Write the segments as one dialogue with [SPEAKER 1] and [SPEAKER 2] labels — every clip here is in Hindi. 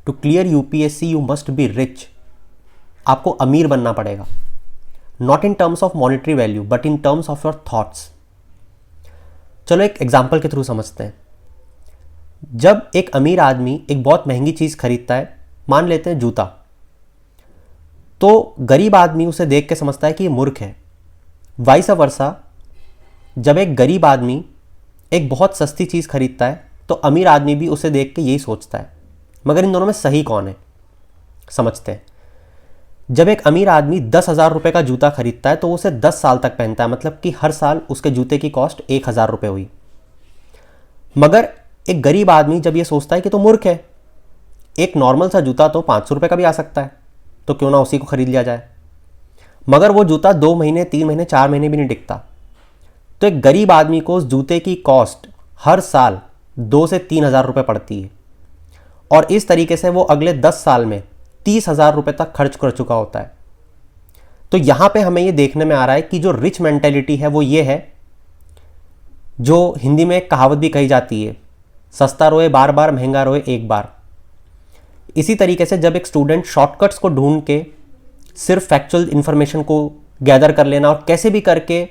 [SPEAKER 1] To clear UPSC you must be rich. आपको अमीर बनना पड़ेगा, not in terms of monetary value but in terms of your thoughts. चलो एक एग्जाम्पल के थ्रू समझते हैं। जब एक अमीर आदमी एक बहुत महंगी चीज़ खरीदता है, मान लेते हैं जूता, तो गरीब आदमी उसे देख के समझता है कि ये मूर्ख है। वाइस वर्सा, जब एक गरीब आदमी एक बहुत सस्ती चीज़ खरीदता है तो अमीर आदमी भी उसे देख के यही सोचता है। मगर इन दोनों में सही कौन है, समझते हैं। जब एक अमीर आदमी 10,000 रुपये का जूता खरीदता है तो उसे 10 साल तक पहनता है, मतलब कि हर साल उसके जूते की कॉस्ट 1,000 रुपये हुई। मगर एक गरीब आदमी जब ये सोचता है कि तो मूर्ख है, एक नॉर्मल सा जूता तो 500 रुपये का भी आ सकता है, तो क्यों ना उसी को खरीद लिया जाए। मगर वो जूता 2 महीने 3 महीने 4 महीने भी नहीं टिकता। तो एक गरीब आदमी को उस जूते की कॉस्ट हर साल 2 से 3,000 रुपये पड़ती है, और इस तरीके से वो अगले 10 साल में 30,000 रुपये तक खर्च कर चुका होता है। तो यहाँ पे हमें ये देखने में आ रहा है कि जो रिच मेंटेलिटी है वो ये है, जो हिंदी में एक कहावत भी कही जाती है, सस्ता रोए बार बार, महंगा रोए एक बार। इसी तरीके से जब एक स्टूडेंट शॉर्टकट्स को ढूंढ के सिर्फ फैक्चुअल इन्फॉर्मेशन को गैदर कर लेना और कैसे भी करके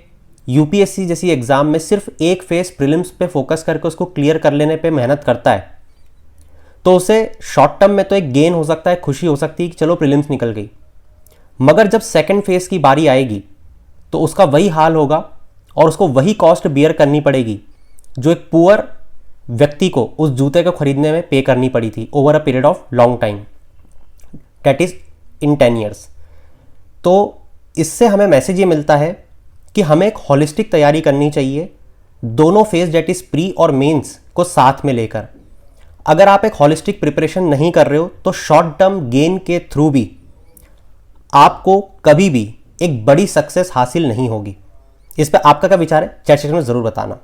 [SPEAKER 1] यूपीएससी जैसी एग्जाम में सिर्फ एक फेस प्रीलिम्स पे फोकस करके उसको क्लियर कर लेने पे मेहनत करता है, तो उसे शॉर्ट टर्म में तो एक गेन हो सकता है, खुशी हो सकती है कि चलो प्रीलिम्स निकल गई। मगर जब सेकंड फेज की बारी आएगी तो उसका वही हाल होगा और उसको वही कॉस्ट बियर करनी पड़ेगी जो एक पुअर व्यक्ति को उस जूते को खरीदने में पे करनी पड़ी थी over a period of long time, that is in 10 years. तो इससे हमें मैसेज ये मिलता है कि हमें एक हॉलिस्टिक तैयारी करनी चाहिए, दोनों फेज दैट इज प्री और मेंस को साथ में लेकर। अगर आप एक हॉलिस्टिक प्रिपरेशन नहीं कर रहे हो तो शॉर्ट टर्म गेन के थ्रू भी आपको कभी भी एक बड़ी सक्सेस हासिल नहीं होगी। इस पर आपका क्या विचार है, चैट सेक्शन में ज़रूर बताना।